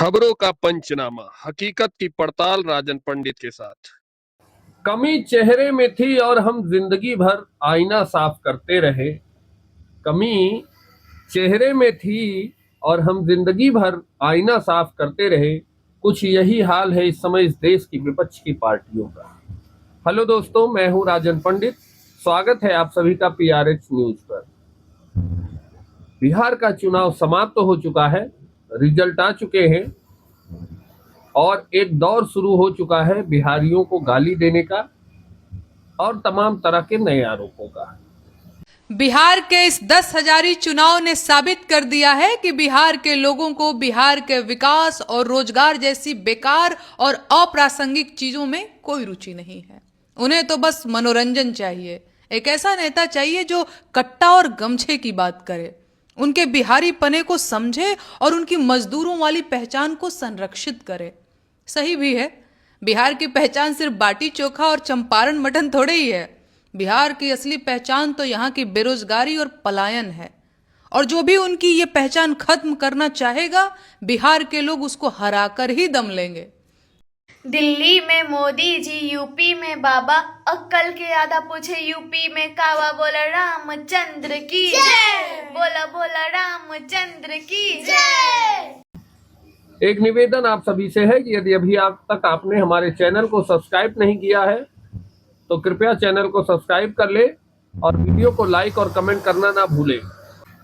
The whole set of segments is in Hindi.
खबरों का पंचनामा, हकीकत की पड़ताल राजन पंडित के साथ। कमी चेहरे में थी और हम जिंदगी भर आईना साफ करते रहे। कमी चेहरे में थी और हम जिंदगी भर आईना साफ करते रहे। कुछ यही हाल है इस समय इस देश की विपक्ष की पार्टियों का। हेलो दोस्तों, मैं हूं राजन पंडित। स्वागत है आप सभी का पीआरएच न्यूज पर। बिहार का चुनाव समाप्त हो चुका है, रिजल्ट आ चुके हैं और एक दौर शुरू हो चुका है बिहारियों को गाली देने का और तमाम तरह के नए आरोपों का। बिहार के इस 10,000 चुनाव ने साबित कर दिया है कि बिहार के लोगों को बिहार के विकास और रोजगार जैसी बेकार और अप्रासंगिक चीजों में कोई रुचि नहीं है। उन्हें तो बस मनोरंजन चाहिए। एक ऐसा नेता चाहिए जो कट्टा और गमछे की बात करे, उनके बिहारी पने को समझे और उनकी मजदूरों वाली पहचान को संरक्षित करे। सही भी है, बिहार की पहचान सिर्फ बाटी चोखा और चंपारण मटन थोड़े ही है। बिहार की असली पहचान तो यहाँ की बेरोजगारी और पलायन है, और जो भी उनकी ये पहचान खत्म करना चाहेगा, बिहार के लोग उसको हराकर ही दम लेंगे। दिल्ली में मोदी जी, यूपी में बाबा, अक्कल के आधा पूछे यूपी में कावा। बोला रामचंद्र की जय, बोला बोला रामचंद्र की जय। एक निवेदन आप सभी से है कि यदि अभी आप तक आपने हमारे चैनल को सब्सक्राइब नहीं किया है तो कृपया चैनल को सब्सक्राइब कर ले और वीडियो को लाइक और कमेंट करना ना भूलें।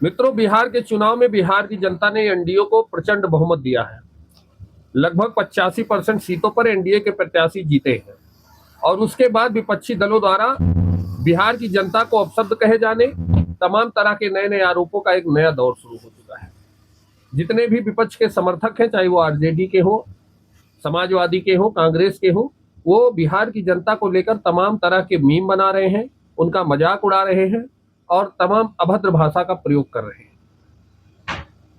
मित्रों, बिहार के चुनाव में बिहार की जनता ने एनडीए को प्रचंड बहुमत दिया है। लगभग 85% सीटों पर एनडीए के प्रत्याशी जीते हैं और उसके बाद विपक्षी दलों द्वारा बिहार की जनता को अपशब्द कहे जाने, तमाम तरह के नए नए आरोपों का एक नया दौर शुरू हो चुका है। जितने भी विपक्ष के समर्थक हैं, चाहे वो आरजेडी के हो, समाजवादी के हो, कांग्रेस के हो, वो बिहार की जनता को लेकर तमाम तरह के मीम बना रहे हैं, उनका मजाक उड़ा रहे हैं और तमाम अभद्र भाषा का प्रयोग कर रहे हैं।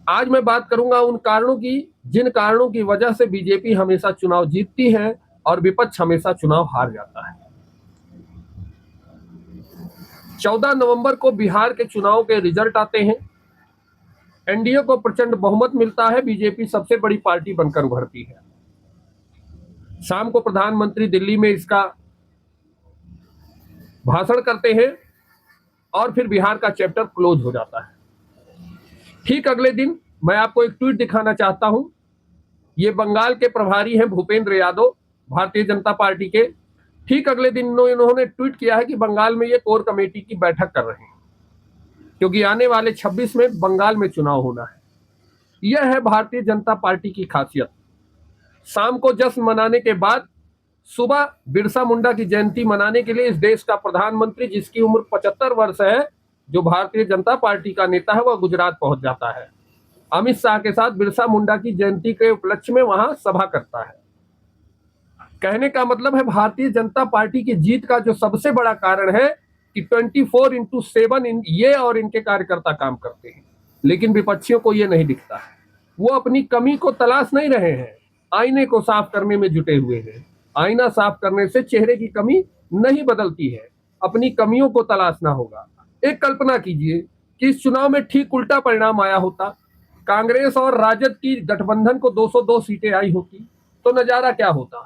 आज मैं बात करूंगा उन कारणों की जिन कारणों की वजह से बीजेपी हमेशा चुनाव जीतती है और विपक्ष हमेशा चुनाव हार जाता है। 14 नवंबर को बिहार के चुनाव के रिजल्ट आते हैं। एनडीए को प्रचंड बहुमत मिलता है, बीजेपी सबसे बड़ी पार्टी बनकर उभरती है। शाम को प्रधानमंत्री दिल्ली में इसका भाषण करते हैं और फिर बिहार का चैप्टर क्लोज हो जाता है। ठीक अगले दिन मैं आपको एक ट्वीट दिखाना चाहता हूं। ये बंगाल के प्रभारी हैं भूपेंद्र यादव, भारतीय जनता पार्टी के। ठीक अगले दिन इन्होंने ट्वीट किया है कि बंगाल में ये कोर कमेटी की बैठक कर रहे हैं क्योंकि आने वाले 26 में बंगाल में चुनाव होना है। यह है भारतीय जनता पार्टी की खासियत। शाम को जश्न मनाने के बाद सुबह बिरसा मुंडा की जयंती मनाने के लिए इस देश का प्रधानमंत्री, जिसकी उम्र 75 वर्ष है, जो भारतीय जनता पार्टी का नेता है, वह गुजरात पहुंच जाता है। अमित शाह के साथ बिरसा मुंडा की जयंती के उपलक्ष्य में वहां सभा करता है। कहने का मतलब है भारतीय जनता पार्टी की जीत का जो सबसे बड़ा कारण है कि 24/7 ये और इनके कार्यकर्ता काम करते हैं। लेकिन विपक्षियों को ये नहीं दिखता है। वो अपनी कमी को तलाश नहीं रहे हैं, आईने को साफ करने में जुटे हुए हैं। आईना साफ करने से चेहरे की कमी नहीं बदलती है, अपनी कमियों को तलाशना होगा। एक कल्पना कीजिए कि इस चुनाव में ठीक उल्टा परिणाम आया होता, कांग्रेस और राजद की गठबंधन को 202 सीटें आई होती तो नजारा क्या होता।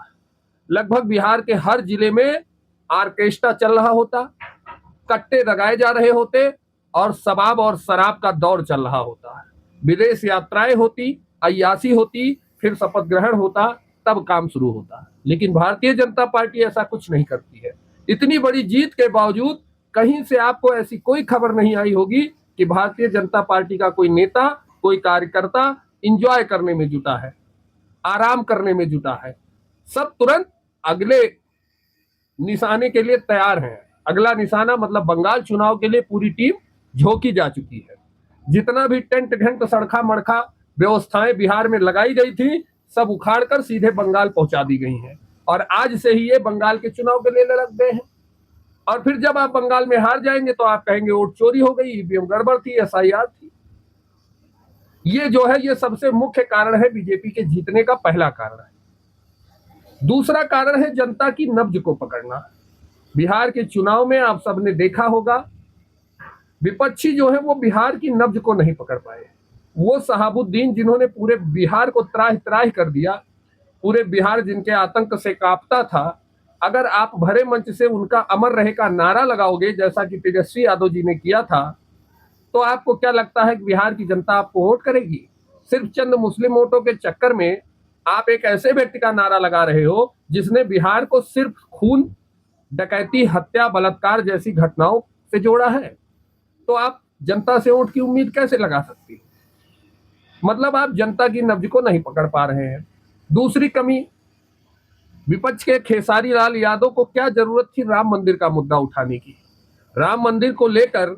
लगभग बिहार के हर जिले में ऑर्केस्ट्रा चल रहा होता, कट्टे लगाए जा रहे होते और शबाब और शराब का दौर चल रहा होता। विदेश यात्राएं होती, अय्यासी होती, फिर शपथ ग्रहण होता, तब काम शुरू होता। लेकिन भारतीय जनता पार्टी ऐसा कुछ नहीं करती है। इतनी बड़ी जीत के बावजूद कहीं से आपको ऐसी कोई खबर नहीं आई होगी कि भारतीय जनता पार्टी का कोई नेता, कोई कार्यकर्ता एंजॉय करने में जुटा है, आराम करने में जुटा है। सब तुरंत अगले निशाने के लिए तैयार हैं। अगला निशाना मतलब बंगाल चुनाव के लिए पूरी टीम झोंकी जा चुकी है। जितना भी टेंट घंट सड़का मड़का व्यवस्थाएं बिहार में लगाई गई थी, सब उखाड़कर सीधे बंगाल पहुंचा दी गई हैं और आज से ही ये बंगाल के चुनाव के लिए लग गए हैं। और फिर जब आप बंगाल में हार जाएंगे तो आप कहेंगे वोट चोरी हो गई, ईवीएम गड़बड़ थी, एसआईआर थी। ये जो है ये सबसे मुख्य कारण है बीजेपी के जीतने का पहला कारण है। दूसरा कारण है जनता की नब्ज को पकड़ना। बिहार के चुनाव में आप सबने देखा होगा, विपक्षी जो है वो बिहार की नब्ज को नहीं पकड़ पाए। वो शहाबुद्दीन जिन्होंने पूरे बिहार को त्राहि त्राहि कर दिया, पूरे बिहार जिनके आतंक से कांपता था, अगर आप भरे मंच से उनका अमर रहे का नारा लगाओगे जैसा कि तेजस्वी यादव जी ने किया था, तो आपको क्या लगता है कि बिहार की जनता आपको वोट करेगी? सिर्फ चंद मुस्लिम वोटों के चक्कर में आप एक ऐसे व्यक्ति का नारा लगा रहे हो जिसने बिहार को सिर्फ खून, डकैती, हत्या, बलात्कार जैसी घटनाओं से जोड़ा है। तो आप जनता से वोट की उम्मीद कैसे लगा सकती? मतलब आप जनता की नब्ज को नहीं पकड़ पा रहे हैं। दूसरी कमी, विपक्ष के खेसारी लाल यादव को क्या जरूरत थी राम मंदिर का मुद्दा उठाने की? राम मंदिर को लेकर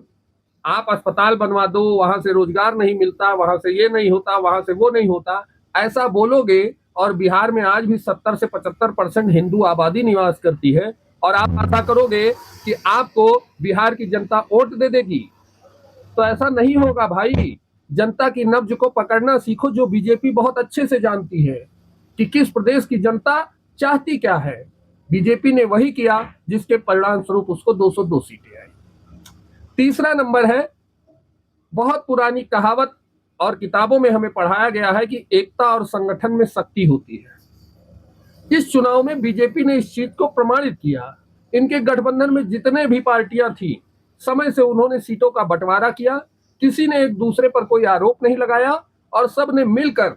आप अस्पताल बनवा दो, वहां से रोजगार नहीं मिलता, वहां से ये नहीं होता, वहां से वो नहीं होता, ऐसा बोलोगे और बिहार में आज भी 70 से 75% हिंदू आबादी निवास करती है और आप आशा करोगे कि आपको बिहार की जनता वोट दे देगी, तो ऐसा नहीं होगा भाई। जनता की नब्ज को पकड़ना सीखो, जो बीजेपी बहुत अच्छे से जानती है कि किस प्रदेश की जनता चाहती क्या है। बीजेपी ने वही किया जिसके परिणाम स्वरूप उसको 202 सीटें आई। तीसरा नंबर है, बहुत पुरानी कहावत और किताबों में हमें पढ़ाया गया है कि एकता और संगठन में शक्ति होती है। इस चुनाव में बीजेपी ने इस चीज को प्रमाणित किया। इनके गठबंधन में जितने भी पार्टियां थी, समय से उन्होंने सीटों का बंटवारा किया, किसी ने एक दूसरे पर कोई आरोप नहीं लगाया और सब ने मिलकर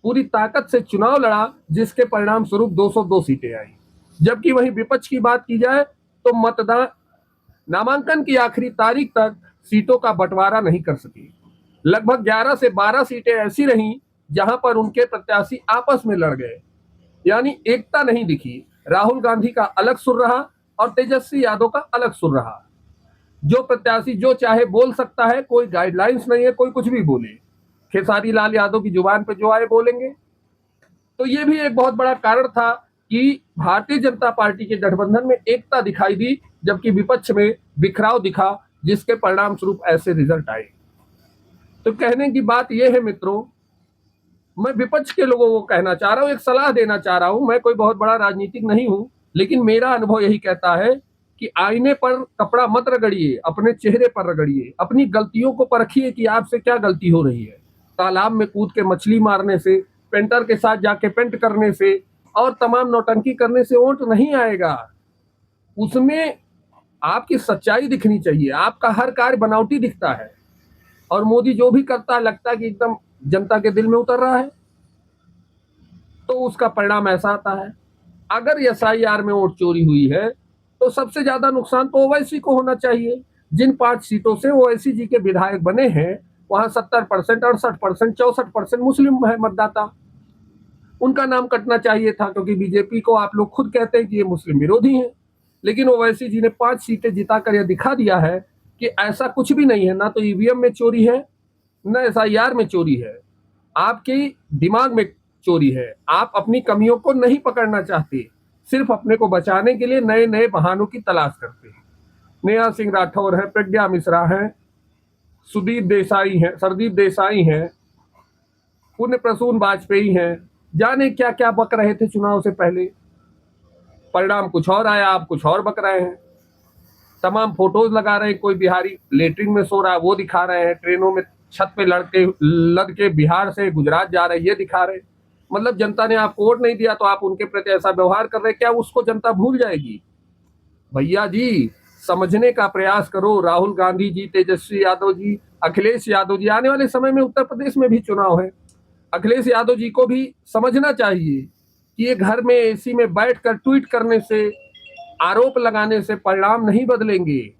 पूरी ताकत से चुनाव लड़ा, जिसके परिणाम स्वरूप 202 सीटें आई। जबकि वहीं विपक्ष की बात की जाए तो मतदान, नामांकन की आखिरी तारीख तक सीटों का बंटवारा नहीं कर सकी। लगभग 11 से 12 सीटें ऐसी रहीं जहां पर उनके प्रत्याशी आपस में लड़ गए, यानी एकता नहीं दिखी। राहुल गांधी का अलग सुर रहा और तेजस्वी यादव का अलग सुर रहा। जो प्रत्याशी जो चाहे बोल सकता है, कोई गाइडलाइंस नहीं है, कोई कुछ भी बोले। खेसारी लाल यादव की जुबान पे जो आए बोलेंगे। तो ये भी एक बहुत बड़ा कारण था कि भारतीय जनता पार्टी के गठबंधन में एकता दिखाई दी, जबकि विपक्ष में बिखराव दिखा, जिसके परिणाम स्वरूप ऐसे रिजल्ट आए। तो कहने की बात यह है मित्रों, मैं विपक्ष के लोगों को कहना चाह रहा हूं, एक सलाह देना चाह रहा हूं। मैं कोई बहुत बड़ा राजनीतिक नहीं हूं, लेकिन मेरा अनुभव यही कहता है कि आईने पर कपड़ा मत रगड़िए, अपने चेहरे पर रगड़िए, अपनी गलतियों को परखिए कि आपसे क्या गलती हो रही है। तालाब में कूद के मछली मारने से, पेंटर के साथ जाके पेंट करने से और तमाम नौटंकी करने से वोट नहीं आएगा। उसमें आपकी सच्चाई दिखनी चाहिए। आपका हर कार्य बनावटी दिखता है और मोदी जो भी करता है लगता है कि एकदम जनता के दिल में उतर रहा है, तो उसका परिणाम ऐसा आता है। अगर SIR में वोट चोरी हुई है तो सबसे ज्यादा नुकसान तो ओवैसी को होना चाहिए। जिन 5 सीटों से ओवैसी जी के विधायक बने हैं, वहां 70%, 68%, 64% मुस्लिम है मतदाता। उनका नाम कटना चाहिए था, क्योंकि बीजेपी को आप लोग खुद कहते हैं कि ये मुस्लिम विरोधी हैं। लेकिन ओवैसी जी ने 5 सीटें जिताकर यह दिखा दिया है कि ऐसा कुछ भी नहीं है। ना तो EVM में चोरी है, न SIR में चोरी है, आपके दिमाग में चोरी है। आप अपनी कमियों को नहीं पकड़ना चाहते, सिर्फ अपने को बचाने के लिए नए नए बहानों की तलाश करते हैं। नेहा सिंह राठौर है, प्रज्ञा मिश्रा है, सुदीप देसाई है, सरदीप देसाई हैं, पुण्य प्रसून वाजपेयी हैं, जाने क्या क्या बक रहे थे चुनाव से पहले। परिणाम कुछ और आया, आप कुछ और बक रहे हैं। तमाम फोटोज लगा रहे हैं, कोई बिहारी लेटरिन में सो रहा है वो दिखा रहे हैं, ट्रेनों में छत पे लद के बिहार से गुजरात जा रहे ये दिखा रहे। मतलब जनता ने आपको वोट नहीं दिया तो आप उनके प्रति ऐसा व्यवहार कर रहे, क्या उसको जनता भूल जाएगी? भैया जी, समझने का प्रयास करो। राहुल गांधी जी, तेजस्वी यादव जी, अखिलेश यादव जी, आने वाले समय में उत्तर प्रदेश में भी चुनाव है। अखिलेश यादव जी को भी समझना चाहिए कि ये घर में AC में बैठकर ट्वीट करने से, आरोप लगाने से परिणाम नहीं बदलेंगे।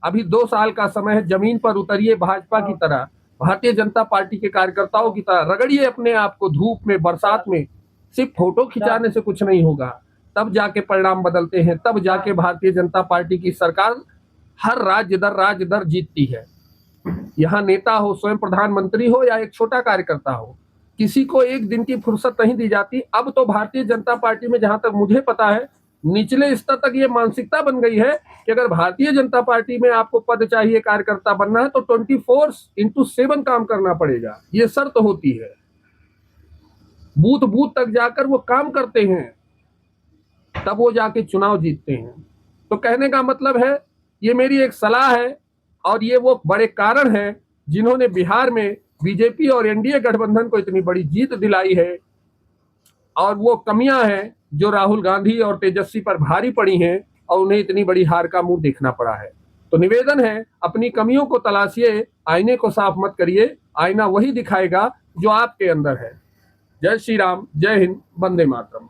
अभी 2 साल का समय है, जमीन पर उतरिए, भाजपा की तरह, भारतीय जनता पार्टी के कार्यकर्ताओं की तरह रगड़िए अपने आप को धूप में, बरसात में। सिर्फ फोटो खिंचाने से कुछ नहीं होगा, तब जाके परिणाम बदलते हैं, तब जाके भारतीय जनता पार्टी की सरकार हर राज्य दर जीतती है। यहाँ नेता हो, स्वयं प्रधानमंत्री हो या एक छोटा कार्यकर्ता हो, किसी को एक दिन की फुर्सत नहीं दी जाती। अब तो भारतीय जनता पार्टी में, जहां तक मुझे पता है, निचले स्तर तक ये मानसिकता बन गई है कि अगर भारतीय जनता पार्टी में आपको पद चाहिए, कार्यकर्ता बनना है, तो 24/7 काम करना पड़ेगा। ये शर्त होती है। बूथ बूथ तक जाकर वो काम करते हैं, तब वो जाके चुनाव जीतते हैं। तो कहने का मतलब है, ये मेरी एक सलाह है और ये वो बड़े कारण हैं जिन्होंने बिहार में बीजेपी और एनडीए गठबंधन को इतनी बड़ी जीत दिलाई है, और वो कमियां हैं जो राहुल गांधी और तेजस्वी पर भारी पड़ी हैं और उन्हें इतनी बड़ी हार का मुंह देखना पड़ा है। तो निवेदन है, अपनी कमियों को तलाशिए, आईने को साफ मत करिए, आईना वही दिखाएगा जो आपके अंदर है। जय श्री राम, जय हिंद, वंदे मातरम।